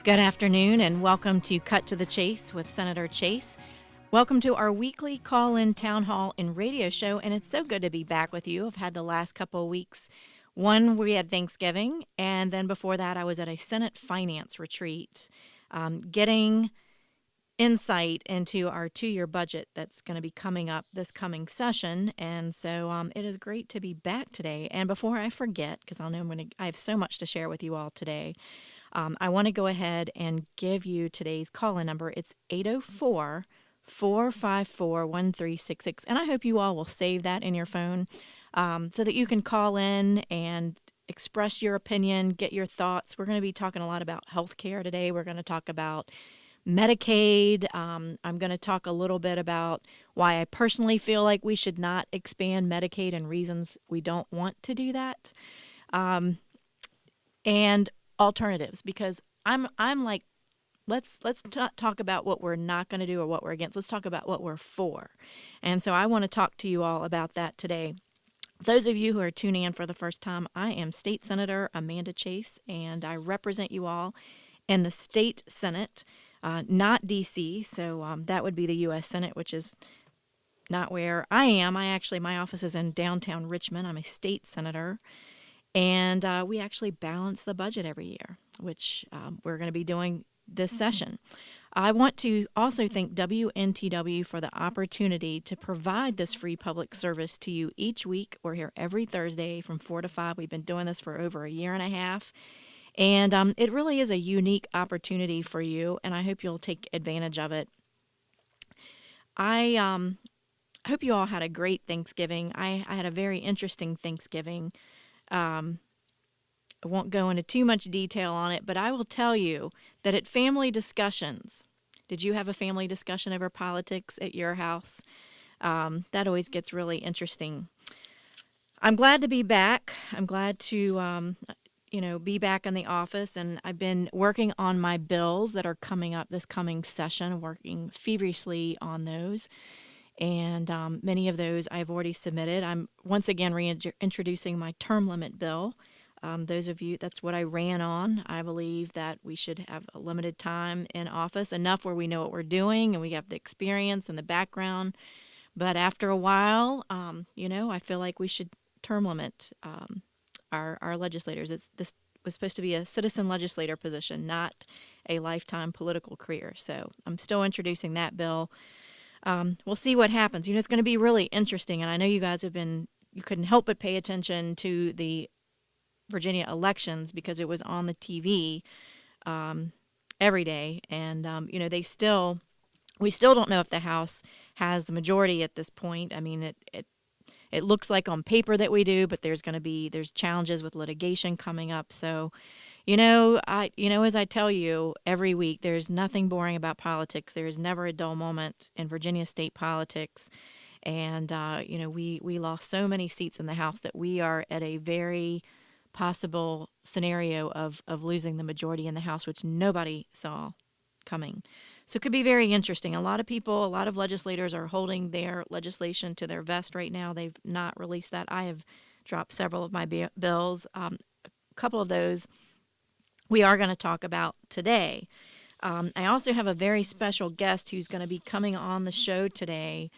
Good afternoon and welcome to Cut to the Chase with Senator Chase. Welcome to our weekly call-in town hall and radio show, and it's so good to be back with you. I've had the last couple of weeks. One, we had Thanksgiving, and then before that I was at a Senate Finance retreat, getting insight into our two-year budget that's going to be coming up this coming session. And so it is great to be back today. And before I forget, because I have so much to share with you all today, I want to go ahead and give you today's call-in number. It's 804-454-1366. And I hope you all will save that in your phone so that you can call in and express your opinion, get your thoughts. We're going to be talking a lot about healthcare today. We're going to talk about Medicaid. I'm going to talk a little bit about why I personally feel like we should not expand Medicaid and reasons we don't want to do that. And alternatives, because I'm like, let's not talk about what we're not going to do or what we're against. Let's talk about what we're for. And so I want to talk to you all about that today. Those of you who are tuning in for the first time, I am State Senator Amanda Chase, and I represent you all in the state Senate, not D.C., so that would be the U.S. Senate, which is not where I am. My office is in downtown Richmond. I'm a state senator. And we actually balance the budget every year, which we're going to be doing this session. I want to also thank WNTW for the opportunity to provide this free public service to you each week. We're here every Thursday from 4 to 5. We've been doing this for over a year and a half. And it really is a unique opportunity for you, and I hope you'll take advantage of it. I hope you all had a great Thanksgiving. I had a very interesting Thanksgiving. I won't go into too much detail on it, but I will tell you that at family discussions, did you have a family discussion over politics at your house? That always gets really interesting. I'm glad to be back. I'm glad to, be back in the office, and I've been working on my bills that are coming up this coming session, working feverishly on those. And many of those I've already submitted. I'm once again reintroducing my term limit bill. Those of you, that's what I ran on. I believe that we should have a limited time in office, enough where we know what we're doing and we have the experience and the background. But after a while, I feel like we should term limit our legislators. This was supposed to be a citizen legislator position, not a lifetime political career. So I'm still introducing that bill. We'll see what happens. It's going to be really interesting, and I know you guys you couldn't help but pay attention to the Virginia elections because it was on the TV every day, and we still don't know if the House has the majority at this point. I mean, it looks like on paper that we do, but there's challenges with litigation coming up. So, as I tell you every week, there's nothing boring about politics. There is never a dull moment in Virginia state politics. And, we lost so many seats in the House that we are at a very possible scenario of losing the majority in the House, which nobody saw coming. So it could be very interesting. A lot of legislators are holding their legislation to their vest right now. They've not released that. I have dropped several of my bills. A couple of those we are going to talk about today. I also have a very special guest who's going to be coming on the show today,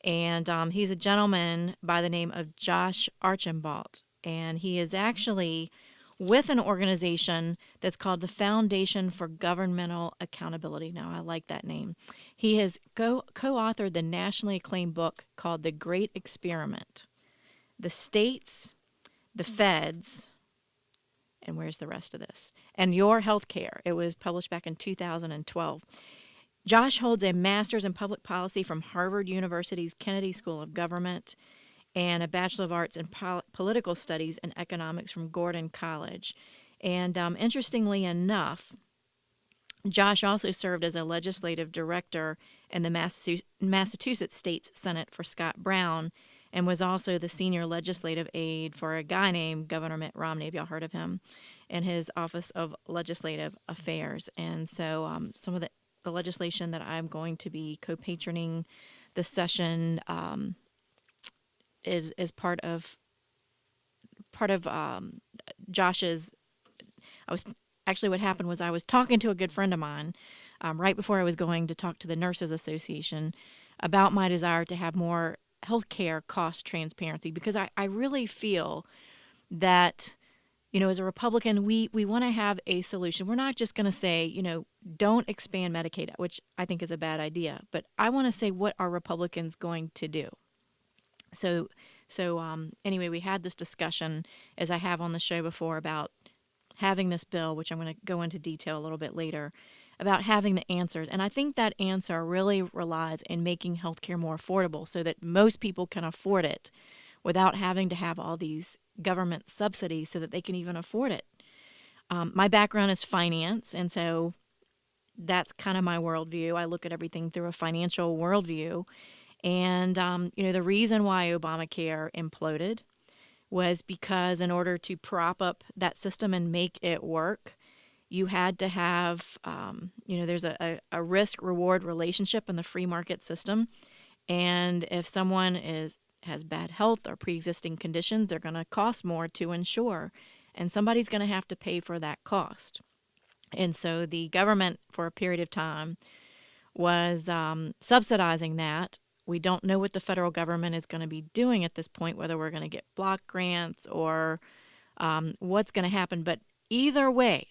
and he's a gentleman by the name of Josh Archambault, and he is actually with an organization that's called the Foundation for Governmental Accountability. Now, I like that name. He has co-authored the nationally acclaimed book called The Great Experiment: The States, the Feds, and where's the rest of this? And Your Healthcare. It was published back in 2012. Josh holds a master's in public policy from Harvard University's Kennedy School of Government and a Bachelor of Arts in Political Studies and Economics from Gordon College. And interestingly enough, Josh also served as a legislative director in the Massachusetts State Senate for Scott Brown, and was also the senior legislative aide for a guy named Governor Mitt Romney, if y'all heard of him, in his Office of Legislative Affairs. And so some of the legislation that I'm going to be co-patroning this session is part of Josh's. actually what happened was I was talking to a good friend of mine right before I was going to talk to the Nurses Association about my desire to have more healthcare cost transparency, because I really feel that, as a Republican, we want to have a solution. We're not just going to say, don't expand Medicaid, which I think is a bad idea, but I want to say, what are Republicans going to do? So anyway, we had this discussion, as I have on the show before, about having this bill, which I'm going to go into detail a little bit later, about having the answers. And I think that answer really relies in making healthcare more affordable so that most people can afford it without having to have all these government subsidies so that they can even afford it. My background is finance, and so that's kind of my worldview. I look at everything through a financial worldview. And, the reason why Obamacare imploded was because in order to prop up that system and make it work, you had to have, there's a risk-reward relationship in the free market system. And if someone has bad health or pre-existing conditions, they're going to cost more to insure. And somebody's going to have to pay for that cost. And so the government, for a period of time, was subsidizing that. We don't know what the federal government is going to be doing at this point, whether we're going to get block grants or what's going to happen. But either way,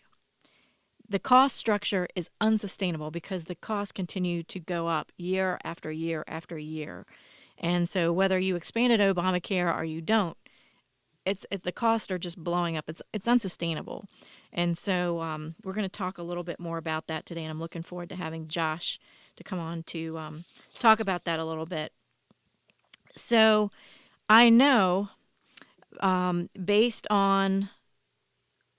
the cost structure is unsustainable because the costs continue to go up year after year after year. And so whether you expanded Obamacare or you don't, it's the costs are just blowing up. It's unsustainable. And so we're going to talk a little bit more about that today, and I'm looking forward to having Josh to come on to talk about that a little bit. So I know, based on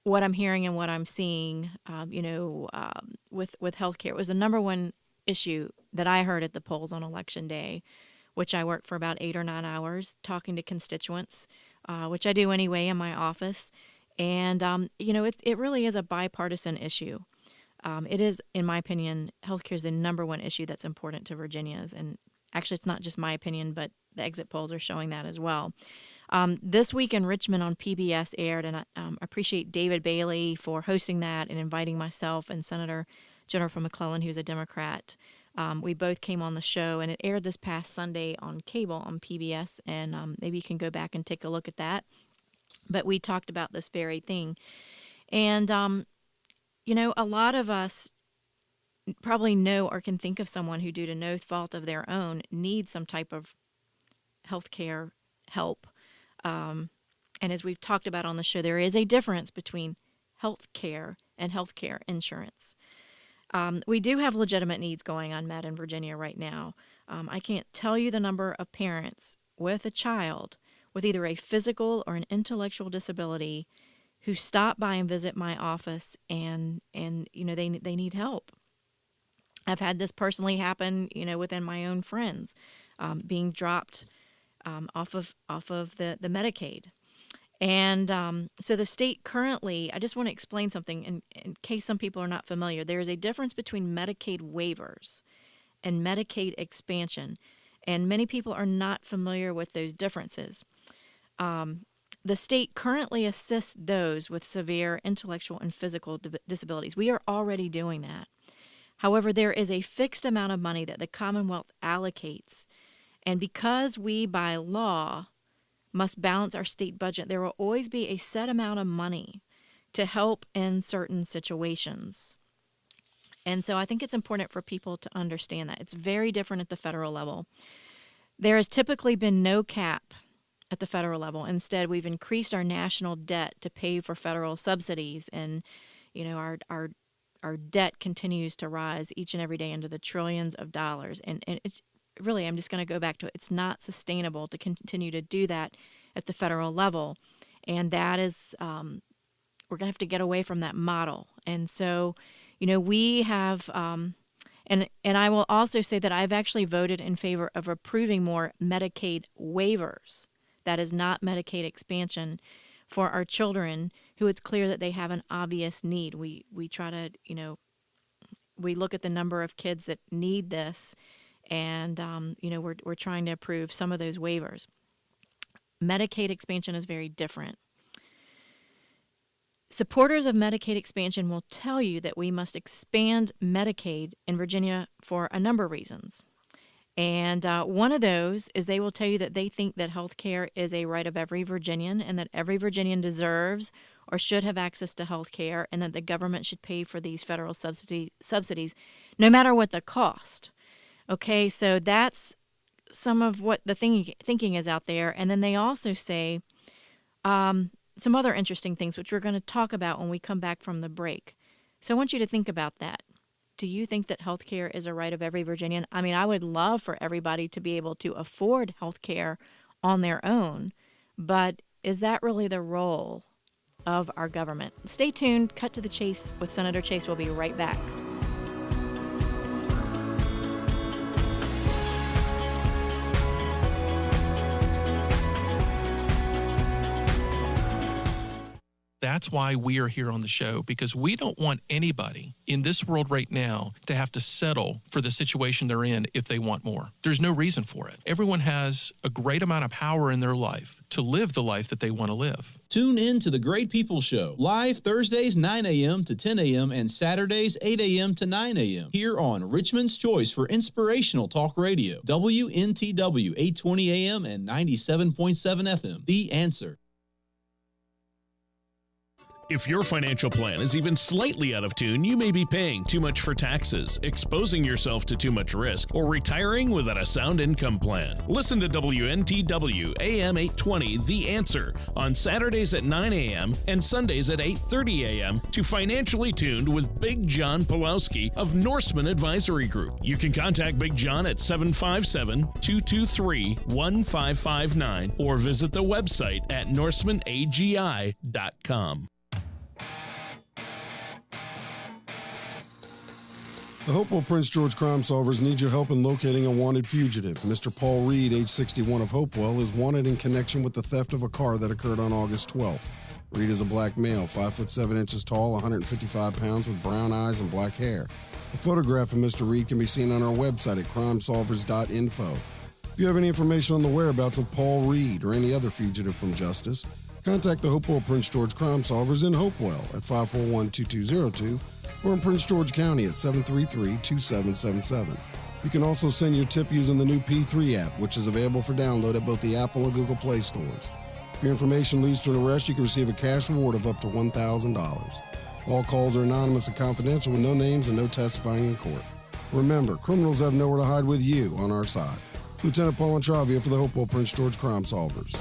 what I'm hearing and what I'm seeing, with healthcare, it was the number one issue that I heard at the polls on Election Day, which I worked for about 8 or 9 hours talking to constituents, which I do anyway in my office. And, it really is a bipartisan issue. It is, in my opinion, healthcare is the number one issue that's important to Virginians. And actually, it's not just my opinion, but the exit polls are showing that as well. This week in Richmond on PBS aired, and I appreciate David Bailey for hosting that and inviting myself and Senator Jennifer McClellan, who's a Democrat. We both came on the show, and it aired this past Sunday on cable on PBS, and maybe you can go back and take a look at that. But we talked about this very thing. And, a lot of us probably know or can think of someone who, due to no fault of their own, needs some type of healthcare help. And as we've talked about on the show, there is a difference between healthcare and healthcare insurance. We do have legitimate needs going unmet in Virginia right now. I can't tell you the number of parents with a child with either a physical or an intellectual disability who stop by and visit my office and they need help. I've had this personally happen, within my own friends, being dropped off of the Medicaid. And so the state currently, I just want to explain something in case some people are not familiar. There is a difference between Medicaid waivers and Medicaid expansion, and many people are not familiar with those differences. The state currently assists those with severe intellectual and physical disabilities. We are already doing that. However, there is a fixed amount of money that the Commonwealth allocates, and because we, by law, must balance our state budget, there will always be a set amount of money to help in certain situations. And so I think it's important for people to understand that. It's very different at the federal level. There has typically been no cap at the federal level. Instead, we've increased our national debt to pay for federal subsidies, and our debt continues to rise each and every day into the trillions of dollars. And it's really, I'm just going to go back to it. It's not sustainable to continue to do that at the federal level. And that is, we're going to have to get away from that model. And so, we have, and I will also say that I've actually voted in favor of approving more Medicaid waivers. That is not Medicaid expansion for our children who it's clear that they have an obvious need. We try to, we look at the number of kids that need this, and we're trying to approve some of those waivers. Medicaid expansion is very different. Supporters of Medicaid expansion will tell you that we must expand Medicaid in Virginia for a number of reasons. And one of those is they will tell you that they think that health care is a right of every Virginian and that every Virginian deserves or should have access to health care, and that the government should pay for these federal subsidies no matter what the cost. Okay, so that's some of what the thinking is out there. And then they also say some other interesting things, which we're going to talk about when we come back from the break. So I want you to think about that. Do you think that health care is a right of every Virginian? I mean, I would love for everybody to be able to afford health care on their own, but is that really the role of our government? Stay tuned. Cut to the chase with Senator Chase. We'll be right back. That's why we are here on the show, because we don't want anybody in this world right now to have to settle for the situation they're in if they want more. There's no reason for it. Everyone has a great amount of power in their life to live the life that they want to live. Tune in to The Great People Show, live Thursdays 9 a.m. to 10 a.m. and Saturdays 8 a.m. to 9 a.m. here on Richmond's Choice for Inspirational Talk Radio, WNTW 820 a.m. and 97.7 FM. The Answer. If your financial plan is even slightly out of tune, you may be paying too much for taxes, exposing yourself to too much risk, or retiring without a sound income plan. Listen to WNTW AM 820 The Answer on Saturdays at 9 a.m. and Sundays at 8:30 a.m. to Financially Tuned with Big John Pulowski of Norseman Advisory Group. You can contact Big John at 757-223-1559 or visit the website at norsemanagi.com. The Hopewell Prince George Crime Solvers need your help in locating a wanted fugitive. Mr. Paul Reed, age 61 of Hopewell, is wanted in connection with the theft of a car that occurred on August 12th. Reed is a black male, 5 foot 7 inches tall, 155 pounds, with brown eyes and black hair. A photograph of Mr. Reed can be seen on our website at crimesolvers.info. If you have any information on the whereabouts of Paul Reed or any other fugitive from justice, contact the Hopewell Prince George Crime Solvers in Hopewell at 541-2202 or in Prince George County at 733-2777. You can also send your tip using the new P3 app, which is available for download at both the Apple and Google Play stores. If your information leads to an arrest, you can receive a cash reward of up to $1,000. All calls are anonymous and confidential with no names and no testifying in court. Remember, criminals have nowhere to hide with you on our side. It's Lieutenant Paul Intravia for the Hopewell Prince George Crime Solvers.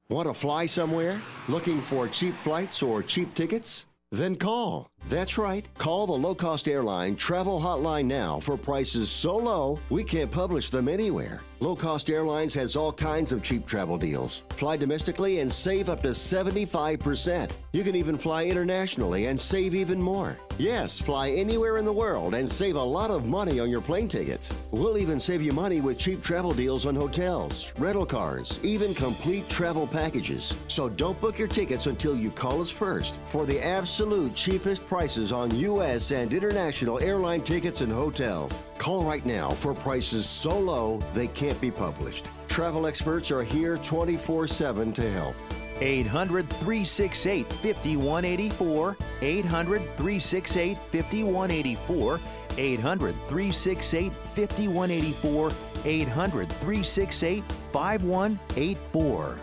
Want to fly somewhere? Looking for cheap flights or cheap tickets? Then call. That's right. Call the low-cost airline travel hotline now for prices so low we can't publish them anywhere. Low-cost airlines has all kinds of cheap travel deals. Fly domestically and save up to 75%. You can even fly internationally and save even more. Yes, fly anywhere in the world and save a lot of money on your plane tickets. We'll even save you money with cheap travel deals on hotels, rental cars, even complete travel packages. So don't book your tickets until you call us first for the absolute cheapest prices on U.S. and international airline tickets and hotels. Call right now for prices so low they can't be published. Travel experts are here 24/7 to help. 800-368-5184, 800-368-5184, 800-368-5184, 800-368-5184.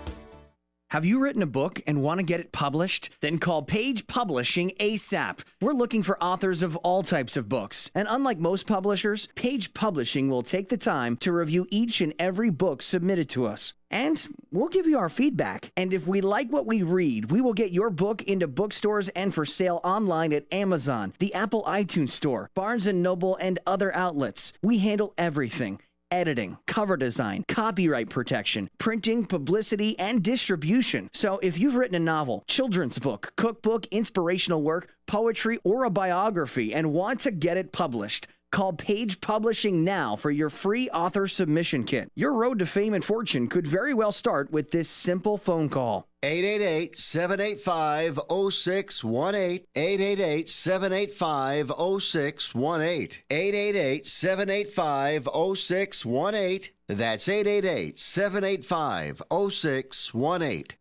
Have you written a book and want to get it published? Then call Page Publishing ASAP. We're looking for authors of all types of books. And unlike most publishers, Page Publishing will take the time to review each and every book submitted to us. And we'll give you our feedback. And if we like what we read, we will get your book into bookstores and for sale online at Amazon, the Apple iTunes Store, Barnes & Noble, and other outlets. We handle everything. Editing, cover design, copyright protection, printing, publicity, and distribution. So if you've written a novel, children's book, cookbook, inspirational work, poetry, or a biography and want to get it published, Call Page Publishing now for your free author submission kit. Your road to fame and fortune could very well start with this simple phone call. 888-785-0618. 888-785-0618. 888-785-0618. That's 888-785-0618.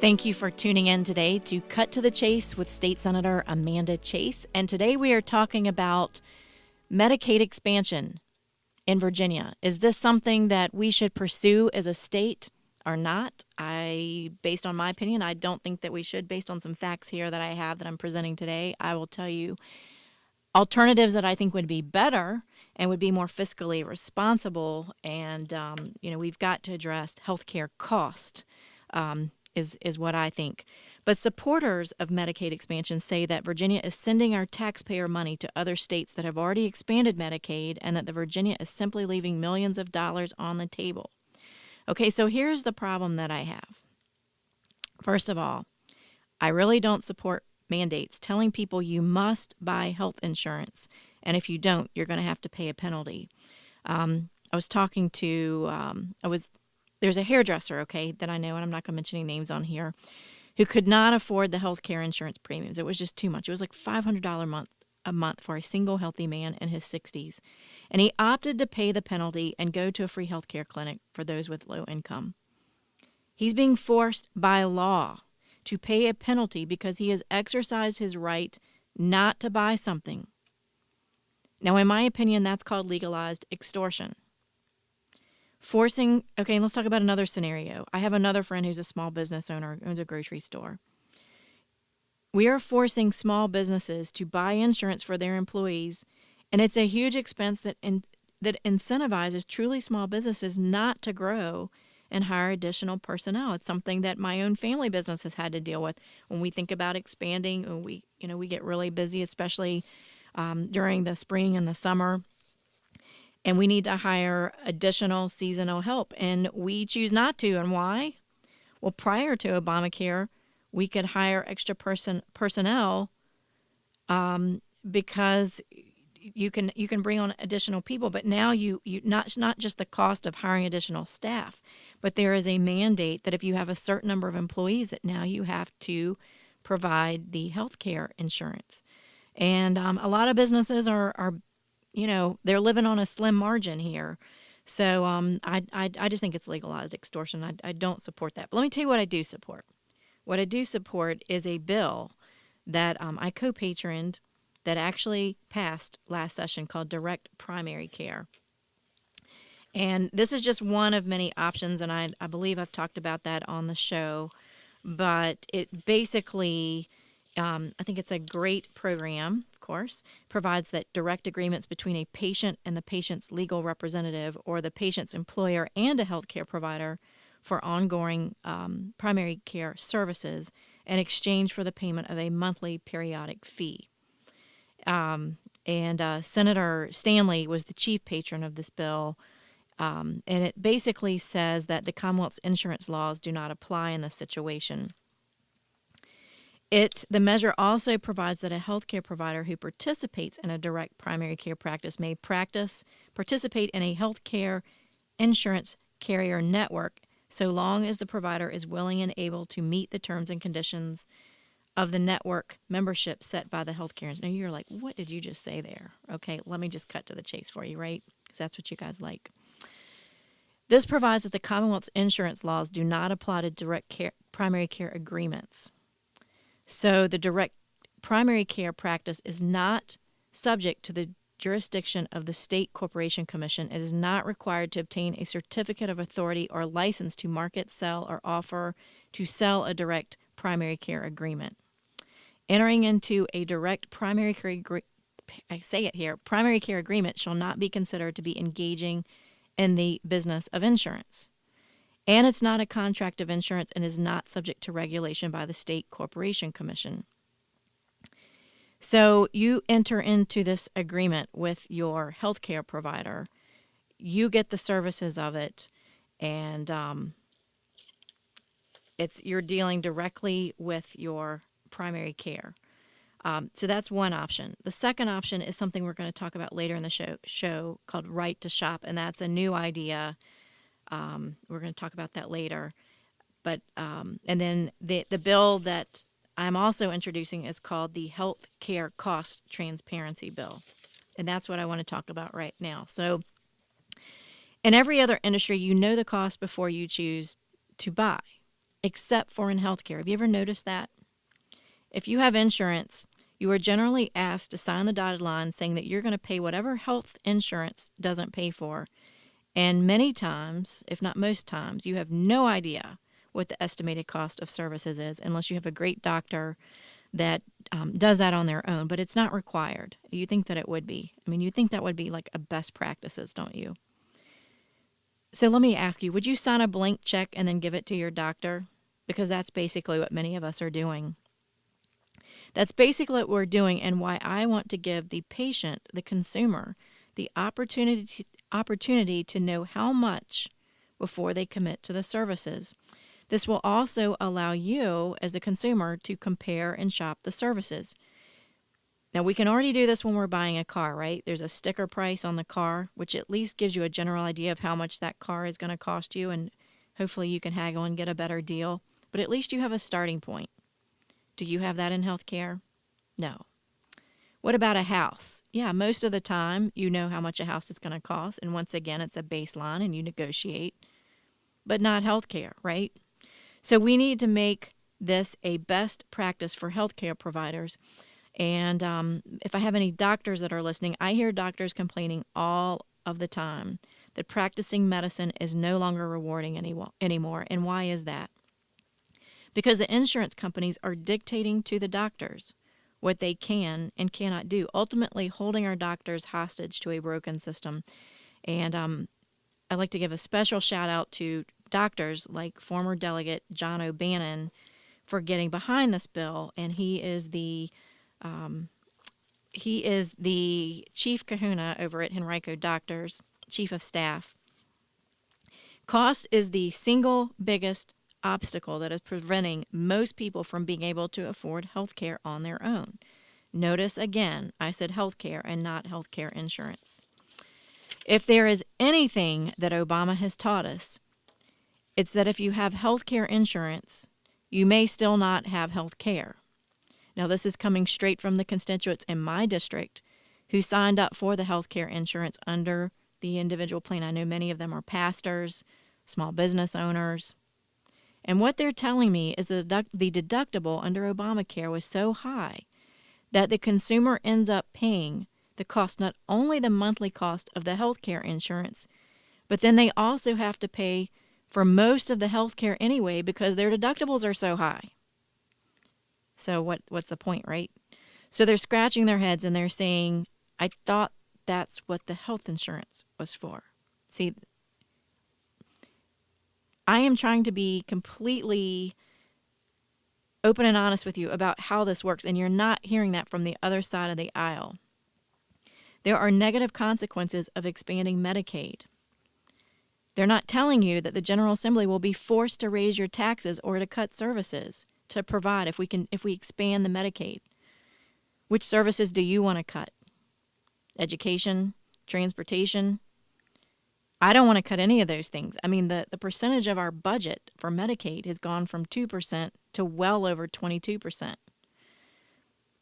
Thank you for tuning in today to Cut to the Chase with State Senator Amanda Chase. And today we are talking about Medicaid expansion in Virginia. Is this something that we should pursue as a state or not? Based on my opinion, I don't think that we should. Based on some facts here that I have that I'm presenting today, I will tell you alternatives that I think would be better and would be more fiscally responsible. And, we've got to address healthcare cost. Is what I think. But supporters of Medicaid expansion say that Virginia is sending our taxpayer money to other states that have already expanded Medicaid, and that the Virginia is simply leaving millions of dollars on the table. Okay, so here's the problem that I have. First of all, I really don't support mandates telling people you must buy health insurance, and if you don't, you're going to have to pay a penalty. I was talking to, there's a hairdresser, okay, that I know, and I'm not going to mention any names on here, who could not afford the health care insurance premiums. It was just too much. It was like $500 a month for a single healthy man in his 60s. And he opted to pay the penalty and go to a free health care clinic for those with low income. He's being forced by law to pay a penalty because he has exercised his right not to buy something. Now, in my opinion, that's called legalized extortion. Okay, let's talk about another scenario. I have another friend who's a small business owner, owns a grocery store. We are forcing small businesses to buy insurance for their employees, and it's a huge expense that incentivizes truly small businesses not to grow and hire additional personnel. It's something that my own family business has had to deal with when we think about expanding. When we get really busy, especially during the spring and the summer. And we need to hire additional seasonal help, and we choose not to. And why? Well, prior to Obamacare, we could hire extra personnel because you can bring on additional people. But now you not just the cost of hiring additional staff, but there is a mandate that if you have a certain number of employees, that now you have to provide the health care insurance. And a lot of businesses are they're living on a slim margin here. So I just think it's legalized extortion. I don't support that. But let me tell you what I do support. What I do support is a bill that I co-patroned that actually passed last session called Direct Primary Care. And this is just one of many options, and I believe I've talked about that on the show. But it basically, I think it's a great program. Course, provides that direct agreements between a patient and the patient's legal representative or the patient's employer and a healthcare provider for ongoing primary care services in exchange for the payment of a monthly periodic fee. Senator Stanley was the chief patron of this bill, and it basically says that the Commonwealth's insurance laws do not apply in this situation. The measure also provides that a healthcare provider who participates in a direct primary care practice may participate in a healthcare insurance carrier network so long as the provider is willing and able to meet the terms and conditions of the network membership set by the healthcare. Now you're like, what did you just say there? Okay, let me just cut to the chase for you, right? Because that's what you guys like. This provides that the Commonwealth's insurance laws do not apply to direct primary care agreements. So the direct primary care practice is not subject to the jurisdiction of the State Corporation Commission. It is not required to obtain a certificate of authority or license to market, sell, or offer to sell a direct primary care agreement. Entering into a direct primary care primary care agreement shall not be considered to be engaging in the business of insurance. And it's not a contract of insurance and is not subject to regulation by the State Corporation Commission. So you enter into this agreement with your healthcare provider, you get the services of it, and you're dealing directly with your primary care. So that's one option. The second option is something we're going to talk about later in the show called Right to Shop, and that's a new idea. We're going to talk about that later. But and then the bill that I'm also introducing is called the Health Care Cost Transparency Bill, and that's what I want to talk about right now. So in every other industry, you know the cost before you choose to buy, except for in healthcare. Have you ever noticed that? If you have insurance, you are generally asked to sign the dotted line saying that you're going to pay whatever health insurance doesn't pay for. And many times, if not most times, you have no idea what the estimated cost of services is unless you have a great doctor that does that on their own. But it's not required. You think that it would be. I mean, you think that would be like a best practices, don't you? So let me ask you, would you sign a blank check and then give it to your doctor? Because that's basically what many of us are doing. That's basically what we're doing, and why I want to give the patient, the consumer, the opportunity to know how much before they commit to the services. This will also allow you, as the consumer, to compare and shop the services. Now, we can already do this when we're buying a car, right? There's a sticker price on the car, which at least gives you a general idea of how much that car is going to cost you, and hopefully you can haggle and get a better deal. But at least you have a starting point. Do you have that in healthcare? No. What about a house? Yeah, most of the time you know how much a house is going to cost, and once again, it's a baseline and you negotiate, but not healthcare, right? So we need to make this a best practice for healthcare providers. And if I have any doctors that are listening, I hear doctors complaining all of the time that practicing medicine is no longer rewarding anymore. And why is that? Because the insurance companies are dictating to the doctors what they can and cannot do, ultimately holding our doctors hostage to a broken system. And I'd like to give a special shout out to doctors like former Delegate John O'Bannon for getting behind this bill, and he is the chief kahuna over at Henrico Doctors, chief of staff. Cost is the single biggest obstacle that is preventing most people from being able to afford health care on their own. Notice again, I said health care and not health care insurance. If there is anything that Obama has taught us, it's that if you have health care insurance, you may still not have health care. Now, this is coming straight from the constituents in my district who signed up for the health care insurance under the individual plan. I know many of them are pastors, small business owners. And what they're telling me is that the deductible under Obamacare was so high that the consumer ends up paying the cost, not only the monthly cost of the health care insurance, but then they also have to pay for most of the health care anyway because their deductibles are so high. So what's the point, right? So they're scratching their heads and they're saying, I thought that's what the health insurance was for. See, I am trying to be completely open and honest with you about how this works, and you're not hearing that from the other side of the aisle. There are negative consequences of expanding Medicaid. They're not telling you that the General Assembly will be forced to raise your taxes or to cut services to provide if we expand the Medicaid. Which services do you want to cut? Education, transportation? I don't want to cut any of those things. I mean, the percentage of our budget for Medicaid has gone from 2% to well over 22%.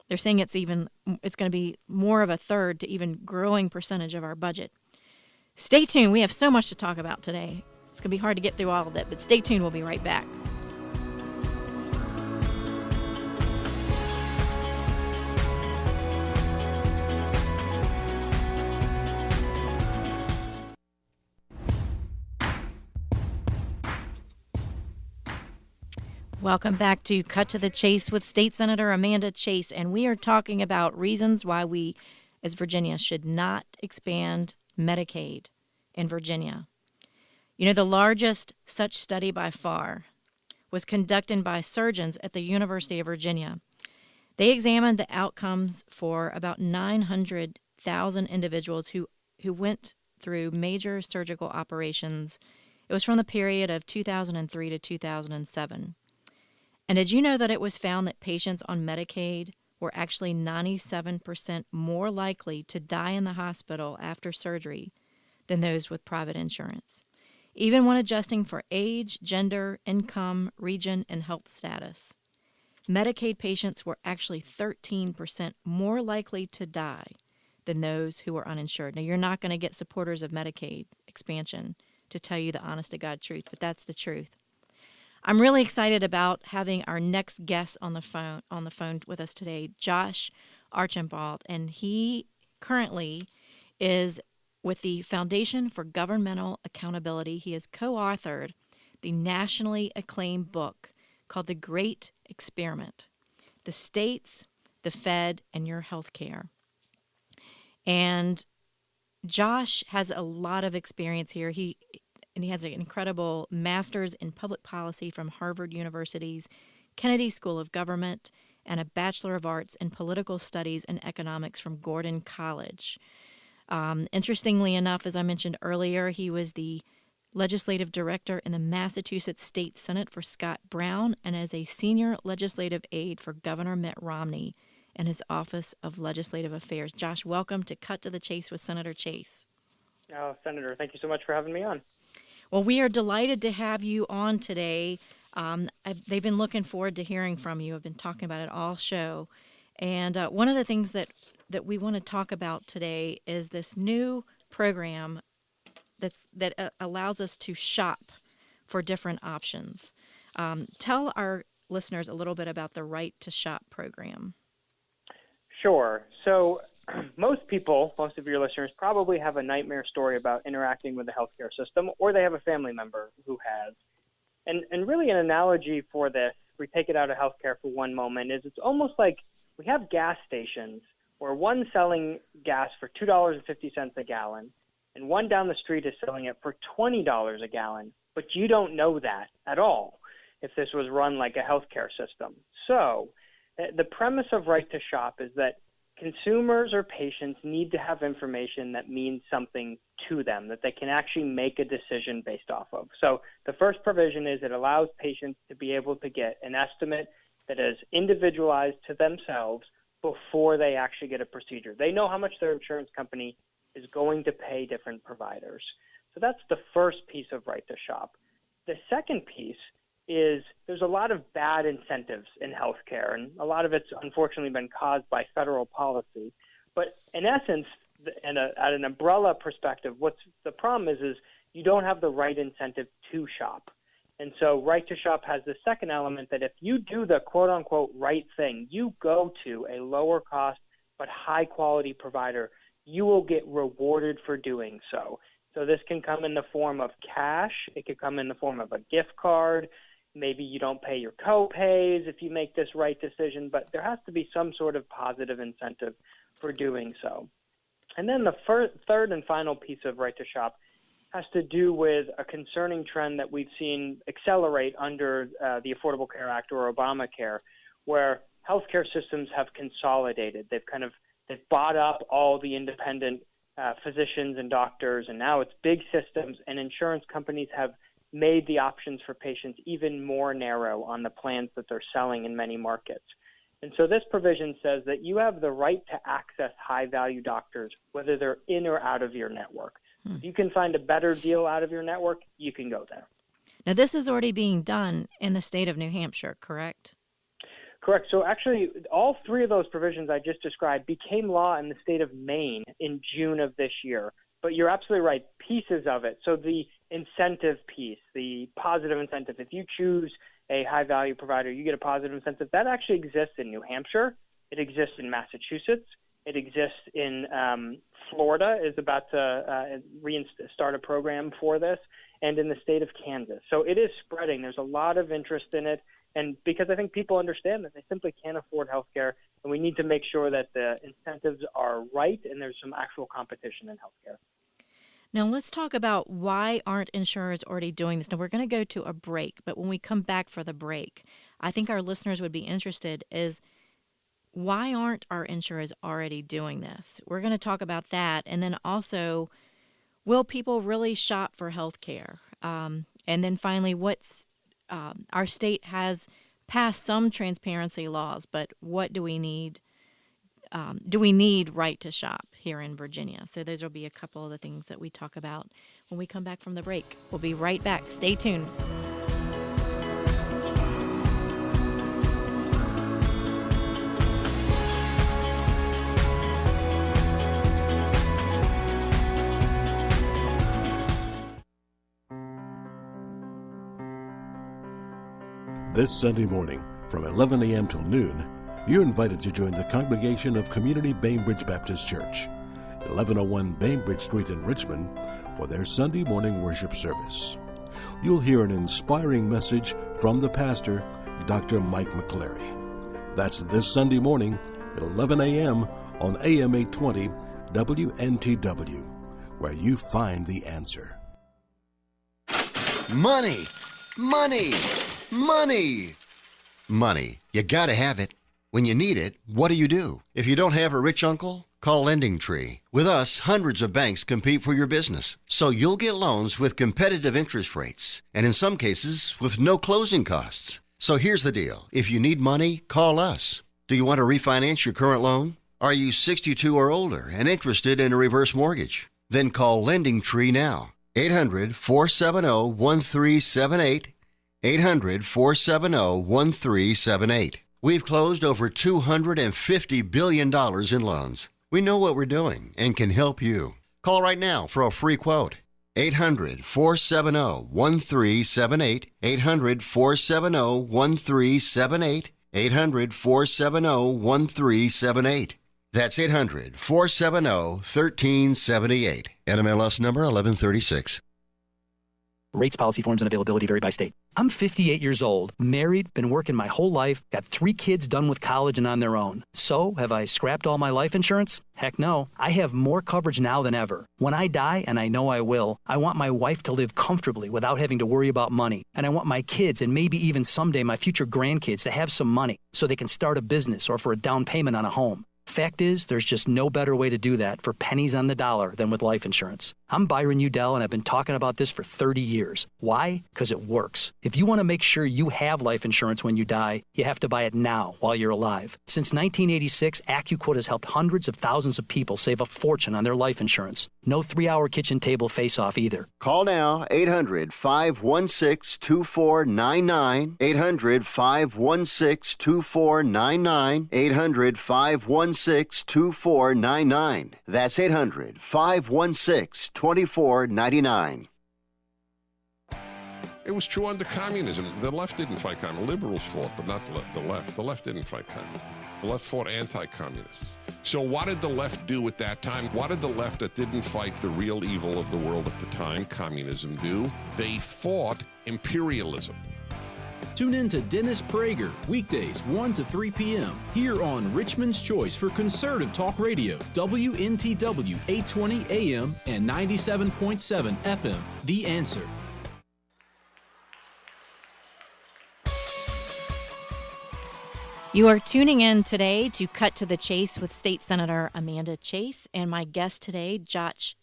They're saying it's going to be more of a third to even growing percentage of our budget. Stay tuned. We have so much to talk about today. It's going to be hard to get through all of it, but stay tuned. We'll be right back. Welcome back to Cut to the Chase with State Senator Amanda Chase, and we are talking about reasons why we, as Virginia, should not expand Medicaid in Virginia. You know, the largest such study by far was conducted by surgeons at the University of Virginia. They examined the outcomes for about 900,000 individuals who went through major surgical operations. It was from the period of 2003 to 2007. And did you know that it was found that patients on Medicaid were actually 97% more likely to die in the hospital after surgery than those with private insurance, even when adjusting for age, gender, income, region, and health status? Medicaid patients were actually 13% more likely to die than those who were uninsured. Now, you're not going to get supporters of Medicaid expansion to tell you the honest to God truth, but that's the truth. I'm really excited about having our next guest on the phone with us today, Josh Archambault, and he currently is with the Foundation for Governmental Accountability. He has co-authored the nationally acclaimed book called The Great Experiment: The States, the Fed, and Your Healthcare. And Josh has a lot of experience here. He has an incredible master's in public policy from Harvard University's Kennedy School of Government and a Bachelor of Arts in Political Studies and Economics from Gordon College. Interestingly enough, as I mentioned earlier, he was the legislative director in the Massachusetts State Senate for Scott Brown and as a senior legislative aide for Governor Mitt Romney in his Office of Legislative Affairs. Josh, welcome to Cut to the Chase with Senator Chase. Oh, Senator, thank you so much for having me on. Well, we are delighted to have you on today. They've been looking forward to hearing from you. I've been talking about it all show. And one of the things that we want to talk about today is this new program that allows us to shop for different options. Tell our listeners a little bit about the Right to Shop program. Sure. So most of your listeners probably have a nightmare story about interacting with the healthcare system, or they have a family member who has. And really an analogy for this, if we take it out of healthcare for one moment, is it's almost like we have gas stations where one's selling gas for $2.50 a gallon, and one down the street is selling it for $20 a gallon, but you don't know that at all if this was run like a healthcare system. So the premise of Right to Shop is that consumers or patients need to have information that means something to them, that they can actually make a decision based off of. So the first provision is it allows patients to be able to get an estimate that is individualized to themselves before they actually get a procedure. They know how much their insurance company is going to pay different providers. So that's the first piece of Right to Shop. The second piece is there's a lot of bad incentives in healthcare, and a lot of it's unfortunately been caused by federal policy. But in essence, at an umbrella perspective, what's the problem is you don't have the right incentive to shop. And so Right to Shop has the second element that if you do the quote-unquote right thing, you go to a lower cost but high-quality provider, you will get rewarded for doing so. So this can come in the form of cash. It could come in the form of a gift card. Maybe you don't pay your co-pays if you make this right decision, but there has to be some sort of positive incentive for doing so. And then the third and final piece of Right to Shop has to do with a concerning trend that we've seen accelerate under the Affordable Care Act or Obamacare, where healthcare systems have consolidated. They've bought up all the independent physicians and doctors, and now it's big systems, and insurance companies have made the options for patients even more narrow on the plans that they're selling in many markets. And so this provision says that you have the right to access high-value doctors, whether they're in or out of your network. If you can find a better deal out of your network, you can go there. Now, this is already being done in the state of New Hampshire, correct? Correct. So actually, all three of those provisions I just described became law in the state of Maine in June of this year. But you're absolutely right, pieces of it. So the incentive piece, the positive incentive, if you choose a high-value provider, you get a positive incentive. That actually exists in New Hampshire. It exists in Massachusetts. It exists in Florida, is about to start a program for this, and in the state of Kansas. So it is spreading. There's a lot of interest in it. And because I think people understand that they simply can't afford health care, and we need to make sure that the incentives are right and there's some actual competition in health care. Now, let's talk about why aren't insurers already doing this. Now, we're going to go to a break, but when we come back for the break, I think our listeners would be interested is why aren't our insurers already doing this? We're going to talk about that. And then also, will people really shop for health care? And then finally, our state has passed some transparency laws, but what do we need? Do we need right to shop here in Virginia? So those will be a couple of the things that we talk about when we come back from the break. We'll be right back. Stay tuned. This Sunday morning, from 11 a.m. till noon, you're invited to join the congregation of Community Bainbridge Baptist Church, 1101 Bainbridge Street in Richmond, for their Sunday morning worship service. You'll hear an inspiring message from the pastor, Dr. Mike McClary. That's this Sunday morning at 11 a.m. on AM 820 WNTW, where you find the answer. Money, money, money, money. You gotta have it. When you need it, what do? If you don't have a rich uncle, call Lending Tree. With us, hundreds of banks compete for your business, so you'll get loans with competitive interest rates, and in some cases, with no closing costs. So here's the deal. If you need money, call us. Do you want to refinance your current loan? Are you 62 or older and interested in a reverse mortgage? Then call Lending Tree now. 800-470-1378. 800-470-1378. We've closed over $250 billion in loans. We know what we're doing and can help you. Call right now for a free quote. 800-470-1378. 800-470-1378. 800-470-1378. That's 800-470-1378. NMLS number 1136. Rates, policy forms, and availability vary by state. I'm 58 years old, married, been working my whole life, got 3 kids done with college and on their own. So, have I scrapped all my life insurance? Heck no. I have more coverage now than ever. When I die, and I know I will, I want my wife to live comfortably without having to worry about money. And I want my kids, and maybe even someday my future grandkids, to have some money so they can start a business or for a down payment on a home. Fact is, there's just no better way to do that for pennies on the dollar than with life insurance. I'm Byron Udell, and I've been talking about this for 30 years. Why? Because it works. If you want to make sure you have life insurance when you die, you have to buy it now while you're alive. Since 1986, AccuQuote has helped hundreds of thousands of people save a fortune on their life insurance. No 3-hour kitchen table face-off either. Call now, 800-516-2499. 800-516-2499. 800-516-2499. That's 800-516-2499. It was true under communism. The left didn't fight communism. Liberals fought, but not the left. The left didn't fight communism. The left fought anti-communists. So what did the left do at that time? What did the left that didn't fight the real evil of the world at the time, communism, do? They fought imperialism. Tune in to Dennis Prager, weekdays 1 to 3 p.m. here on Richmond's Choice for Conservative Talk Radio, WNTW 820 AM and 97.7 FM. The Answer. You are tuning in today to Cut to the Chase with State Senator Amanda Chase and my guest today, Josh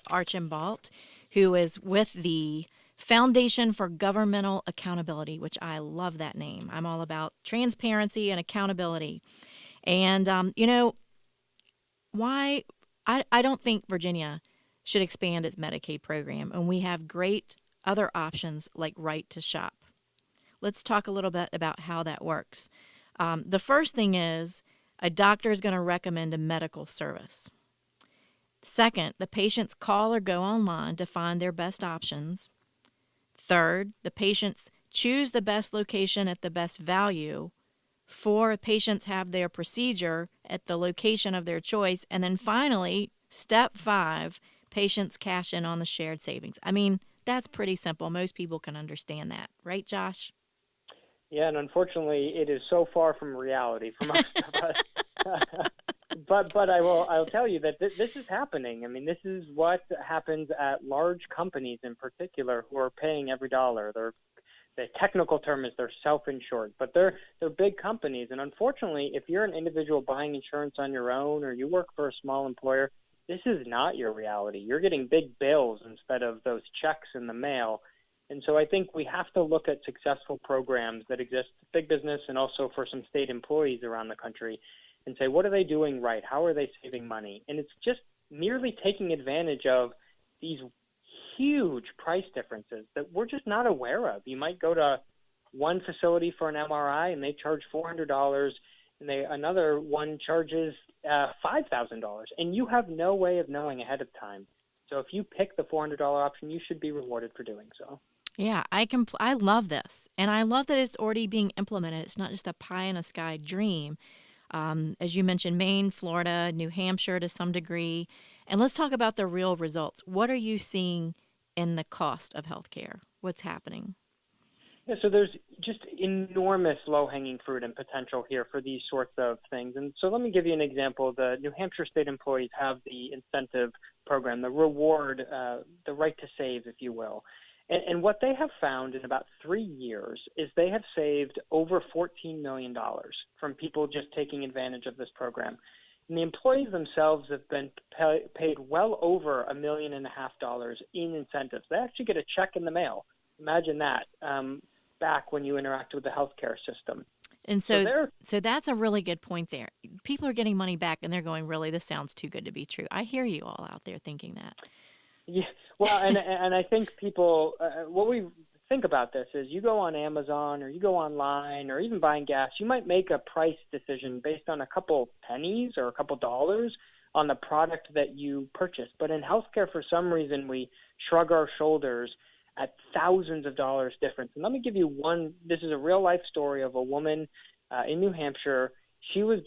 Archambault, who is with the Foundation for Governmental Accountability, which I love that name. I'm all about transparency and accountability. And, why I don't think Virginia should expand its Medicaid program, and we have great other options like Right to Shop. Let's talk a little bit about how that works. The first thing is a doctor is going to recommend a medical service. Second, the patients call or go online to find their best options. Third, the patients choose the best location at the best value. 4, patients have their procedure at the location of their choice. And then finally, step 5, patients cash in on the shared savings. I mean, that's pretty simple. Most people can understand that. Right, Josh? Yeah, and unfortunately, it is so far from reality for most of us. But I'll tell you that this is happening. I mean, this is what happens at large companies in particular who are paying every dollar. The technical term is they're self-insured, but they're big companies. And unfortunately, if you're an individual buying insurance on your own or you work for a small employer, this is not your reality. You're getting big bills instead of those checks in the mail. And so I think we have to look at successful programs that exist, big business and also for some state employees around the country, and say, what are they doing right? How are they saving money? And it's just merely taking advantage of these huge price differences that we're just not aware of. You might go to one facility for an MRI and they charge $400, and another one charges $5,000, and you have no way of knowing ahead of time. So if you pick the $400 option, you should be rewarded for doing so. Yeah, I love this, and I love that it's already being implemented. It's not just a pie in the sky dream. As you mentioned, Maine, Florida, New Hampshire to some degree. And let's talk about the real results. What are you seeing in the cost of healthcare? What's happening? Yeah, so there's just enormous low-hanging fruit and potential here for these sorts of things. And so let me give you an example. The New Hampshire state employees have the incentive program, the reward, the right to save, if you will. And what they have found in about 3 years is they have saved over $14 million from people just taking advantage of this program. And the employees themselves have been paid well over $1.5 million in incentives. They actually get a check in the mail. Imagine that, back when you interact with the healthcare system. And so that's a really good point there. People are getting money back, and they're going, really, this sounds too good to be true. I hear you all out there thinking that. Yeah, well, and I think people, what we think about this is you go on Amazon or you go online or even buying gas, you might make a price decision based on a couple pennies or a couple dollars on the product that you purchase. But in healthcare, for some reason, we shrug our shoulders at thousands of dollars difference. And let me give you one. This is a real life story of a woman in New Hampshire. She has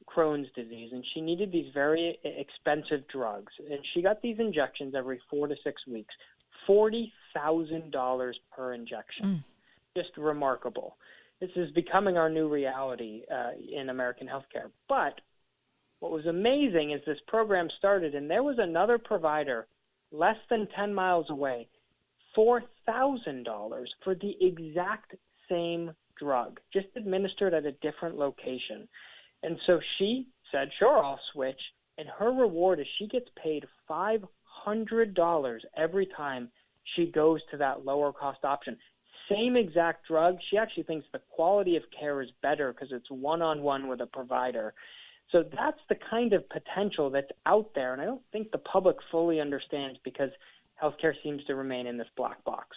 Crohn's disease, and she needed these very expensive drugs. And she got these injections every 4 to 6 weeks, $40,000 per injection. Just remarkable. This is becoming our new reality in American healthcare. But what was amazing is this program started, and there was another provider less than 10 miles away, $4,000 for the exact same drug, just administered at a different location. And so she said, sure, I'll switch. And her reward is she gets paid $500 every time she goes to that lower cost option. Same exact drug. She actually thinks the quality of care is better because it's one-on-one with a provider. So that's the kind of potential that's out there. And I don't think the public fully understands because healthcare seems to remain in this black box.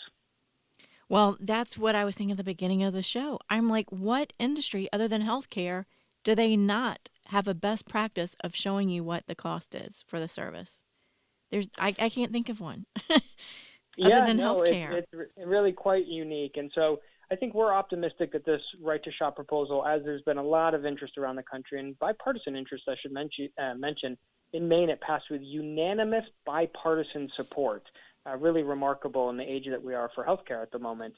Well, that's what I was saying at the beginning of the show. I'm like, what industry other than healthcare do they not have a best practice of showing you what the cost is for the service? I can't think of one other than healthcare. It's really quite unique. And so I think we're optimistic that this right to shop proposal, as there's been a lot of interest around the country and bipartisan interest, I should mention, in Maine it passed with unanimous bipartisan support. Really remarkable in the age that we are for healthcare at the moment.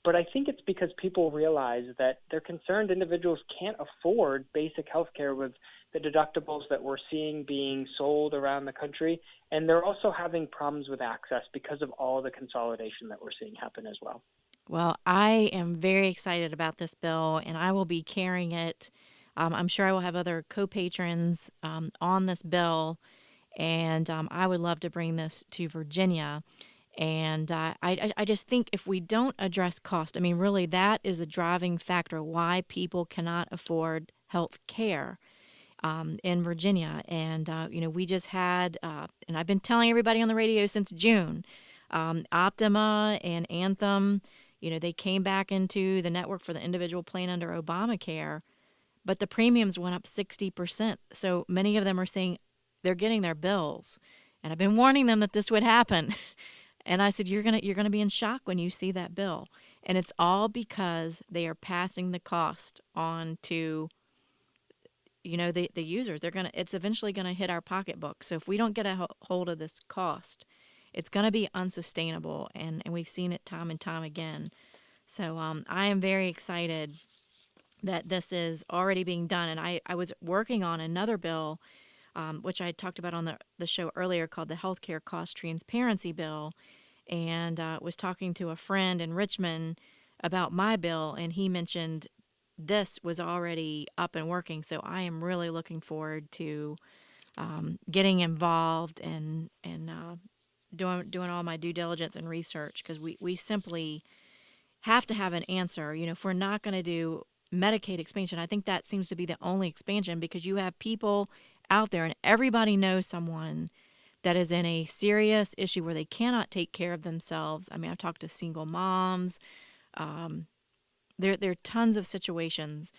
But I think it's because people realize that they're concerned individuals can't afford basic healthcare with the deductibles that we're seeing being sold around the country. And they're also having problems with access because of all the consolidation that we're seeing happen as well. Well, I am very excited about this bill, and I will be carrying it. I'm sure I will have other co-patrons on this bill. And I would love to bring this to Virginia. And I just think if we don't address cost, I mean, really, that is the driving factor why people cannot afford health care in Virginia. And, we just had, and I've been telling everybody on the radio since June, Optima and Anthem, they came back into the network for the individual plan under Obamacare, but the premiums went up 60%. So many of them are saying, they're getting their bills. And I've been warning them that this would happen. And I said, you're gonna be in shock when you see that bill. And it's all because they are passing the cost on to, the users. It's eventually gonna hit our pocketbook. So if we don't get a hold of this cost, it's gonna be unsustainable. And we've seen it time and time again. So I am very excited that this is already being done. And I was working on another bill which I talked about on the show earlier, called the Healthcare Cost Transparency Bill, and was talking to a friend in Richmond about my bill, and he mentioned this was already up and working. So I am really looking forward to getting involved and doing all my due diligence and research, because we simply have to have an answer. If we're not going to do Medicaid expansion, I think that seems to be the only expansion, because you have people out there and everybody knows someone that is in a serious issue where they cannot take care of themselves. I mean, I've talked to single moms. There are tons of situations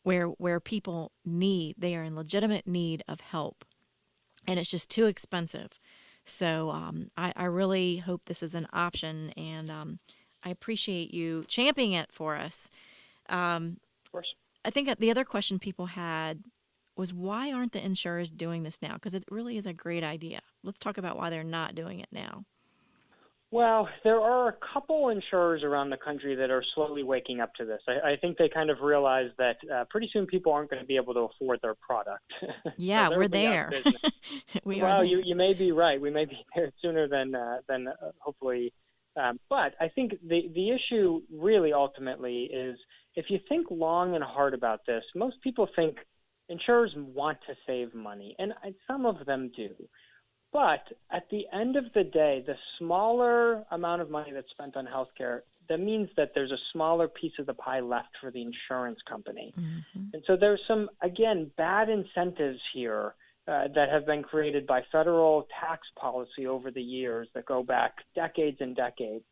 where people they are in legitimate need of help, and it's just too expensive. So I really hope this is an option, and I appreciate you championing it for us. Of course. I think the other question people had was, why aren't the insurers doing this now? Because it really is a great idea. Let's talk about why they're not doing it now. Well, there are a couple insurers around the country that are slowly waking up to this. I think they kind of realize that pretty soon people aren't going to be able to afford their product. Yeah, so we're there. We are there. You may be right. We may be there sooner than hopefully. But I think the issue really ultimately is, if you think long and hard about this, most people think insurers want to save money, and some of them do. But at the end of the day, the smaller amount of money that's spent on healthcare, that means that there's a smaller piece of the pie left for the insurance company. Mm-hmm. And so there's some, again, bad incentives here that have been created by federal tax policy over the years that go back decades and decades.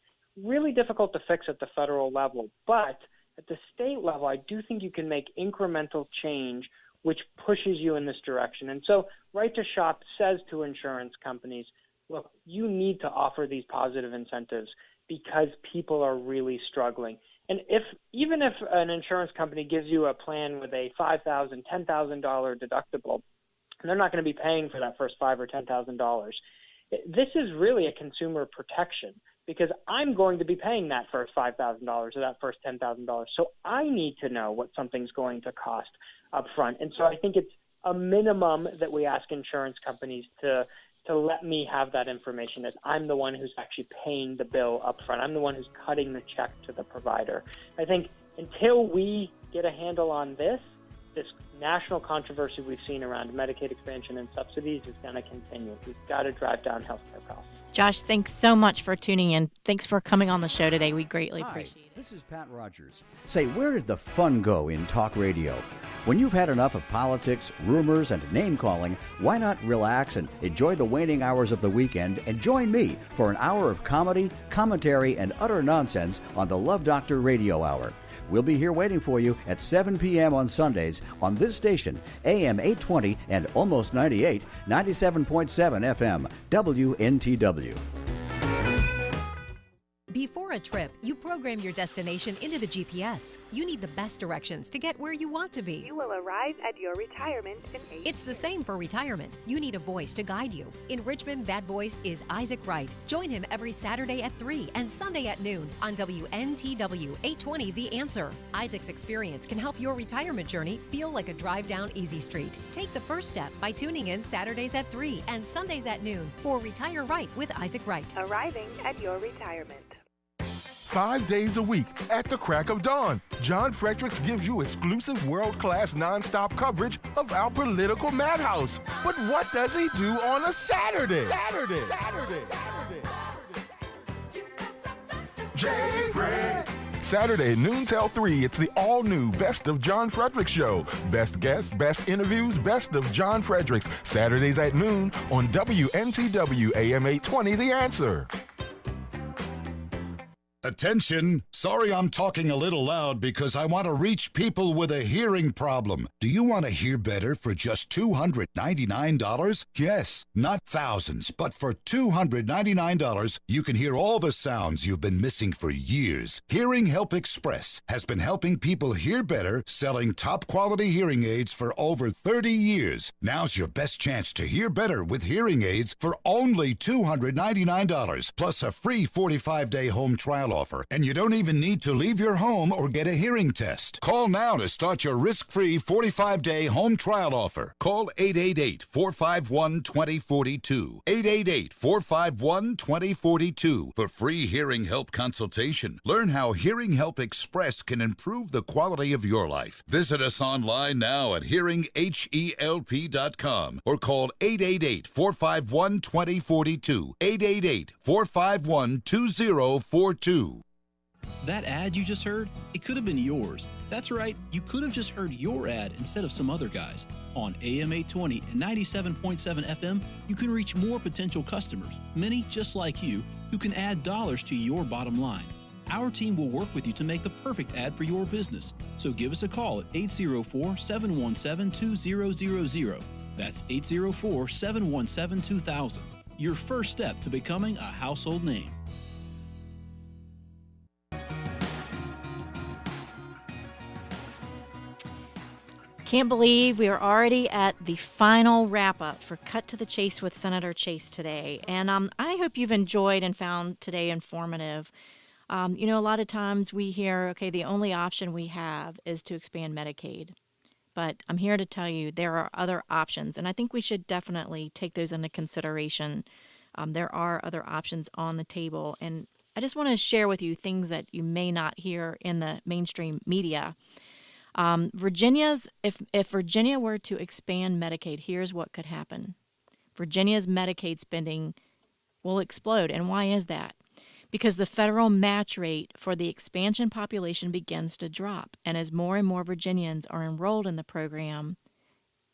Really difficult to fix at the federal level. But at the state level, I do think you can make incremental change which pushes you in this direction. And so Right to Shop says to insurance companies, look, you need to offer these positive incentives because people are really struggling. And even if an insurance company gives you a plan with a $5,000, $10,000 deductible, they're not going to be paying for that first $5,000 or $10,000. This is really a consumer protection, because I'm going to be paying that first $5,000 or that first $10,000. So I need to know what something's going to cost up front. And so I think it's a minimum that we ask insurance companies to let me have that information, that I'm the one who's actually paying the bill up front. I'm the one who's cutting the check to the provider. I think until we get a handle on this national controversy we've seen around Medicaid expansion and subsidies is going to continue. We've got to drive down healthcare costs. Josh, thanks so much for tuning in. Thanks for coming on the show today. We greatly appreciate it. This is Pat Rogers. Say, where did the fun go in talk radio? When you've had enough of politics, rumors, and name-calling, why not relax and enjoy the waning hours of the weekend and join me for an hour of comedy, commentary, and utter nonsense on the Love Doctor Radio Hour. We'll be here waiting for you at 7 p.m. on Sundays on this station, AM 820 and almost 98, 97.7 FM, WNTW. Before a trip, you program your destination into the GPS. You need the best directions to get where you want to be. You will arrive at your retirement in 8 It's the same for retirement. You need a voice to guide you. In Richmond, that voice is Isaac Wright. Join him every Saturday at 3 and Sunday at noon on WNTW 820 The Answer. Isaac's experience can help your retirement journey feel like a drive down easy street. Take the first step by tuning in Saturdays at 3 and Sundays at noon for Retire Right with Isaac Wright. Arriving at your retirement. 5 days a week at the crack of dawn, John Fredericks gives you exclusive world-class nonstop coverage of our political madhouse. But what does he do on a Saturday? J-Fred. Saturday, noon till 3, it's the all-new Best of John Fredericks show. Best guests, best interviews, Best of John Fredericks. Saturdays at noon on WNTW AM 820, The Answer. Attention! Sorry I'm talking a little loud because I want to reach people with a hearing problem. Do you want to hear better for just $299? Yes, not thousands, but for $299, you can hear all the sounds you've been missing for years. Hearing Help Express has been helping people hear better, selling top-quality hearing aids for over 30 years. Now's your best chance to hear better with hearing aids for only $299, plus a free 45-day home trial trial offer, and you don't even need to leave your home or get a hearing test. Call now to start your risk-free 45-day home trial offer. Call 888-451-2042. 888-451-2042 for free hearing help consultation. Learn how Hearing Help Express can improve the quality of your life. Visit us online now at hearinghelp.com or call 888-451-2042. 888-451-2042. That ad you just heard, it could have been yours. That's right, you could have just heard your ad instead of some other guys. On AM 820 and 97.7 FM, you can reach more potential customers, many just like you, who can add dollars to your bottom line. Our team will work with you to make the perfect ad for your business. So give us a call at 804-717-2000. That's 804-717-2000. Your first step to becoming a household name. Can't believe we are already at the final wrap-up for Cut to the Chase with Senator Chase today. And I hope you've enjoyed and found today informative. A lot of times we hear, okay, the only option we have is to expand Medicaid. But I'm here to tell you there are other options, and I think we should definitely take those into consideration. There are other options on the table, and I just want to share with you things that you may not hear in the mainstream media. If Virginia were to expand Medicaid, here's what could happen. Virginia's Medicaid spending will explode. And why is that? Because the federal match rate for the expansion population begins to drop. And as more and more Virginians are enrolled in the program,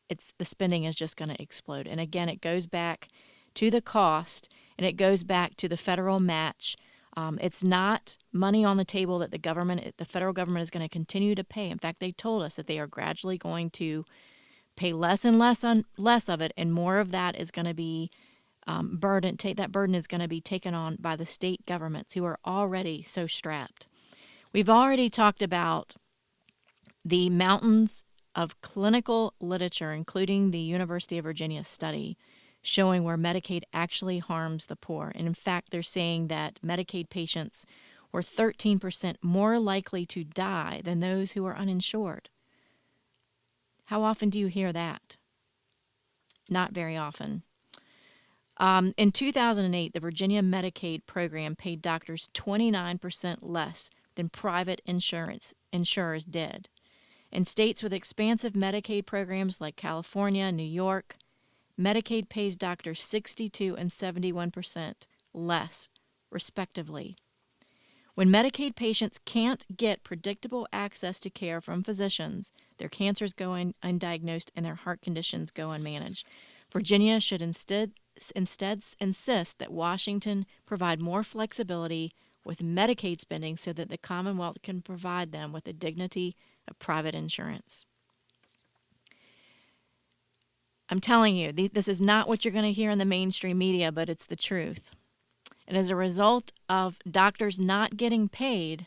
the spending is just going to explode. And again, it goes back to the cost, and it goes back to the federal match. It's not money on the table that the federal government is going to continue to pay. In fact, they told us that they are gradually going to pay less and less of it, and more of that is going to be that burden is going to be taken on by the state governments who are already so strapped. We've already talked about the mountains of clinical literature, including the University of Virginia study, showing where Medicaid actually harms the poor. And in fact, they're saying that Medicaid patients were 13% more likely to die than those who are uninsured. How often do you hear that? Not very often. In 2008, the Virginia Medicaid program paid doctors 29% less than private insurers did. In states with expansive Medicaid programs like California, New York, Medicaid pays doctors 62% and 71% less, respectively. When Medicaid patients can't get predictable access to care from physicians, their cancers go undiagnosed and their heart conditions go unmanaged. Virginia should instead insist that Washington provide more flexibility with Medicaid spending so that the Commonwealth can provide them with the dignity of private insurance. I'm telling you, this is not what you're going to hear in the mainstream media, but it's the truth. And as a result of doctors not getting paid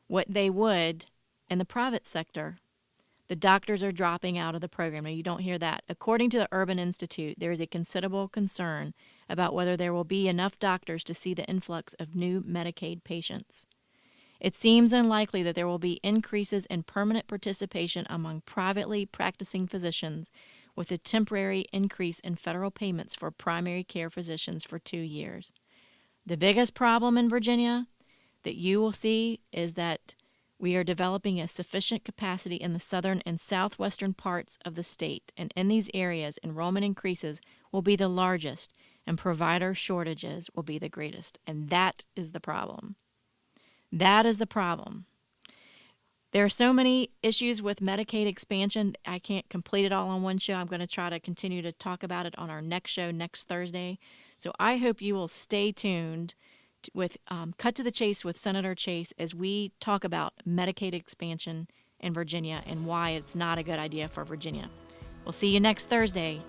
what they would in the private sector, the doctors are dropping out of the program. Now, you don't hear that. According to the Urban Institute, there is a considerable concern about whether there will be enough doctors to see the influx of new Medicaid patients. It seems unlikely that there will be increases in permanent participation among privately practicing physicians, with a temporary increase in federal payments for primary care physicians for 2 years. The biggest problem in Virginia that you will see is that we are developing a sufficient capacity in the southern and southwestern parts of the state, and in these areas, enrollment increases will be the largest, and provider shortages will be the greatest. And that is the problem. That is the problem. There are so many issues with Medicaid expansion. I can't complete it all on one show. I'm going to try to continue to talk about it on our next show next Thursday. So I hope you will stay tuned with Cut to the Chase with Senator Chase as we talk about Medicaid expansion in Virginia and why it's not a good idea for Virginia. We'll see you next Thursday.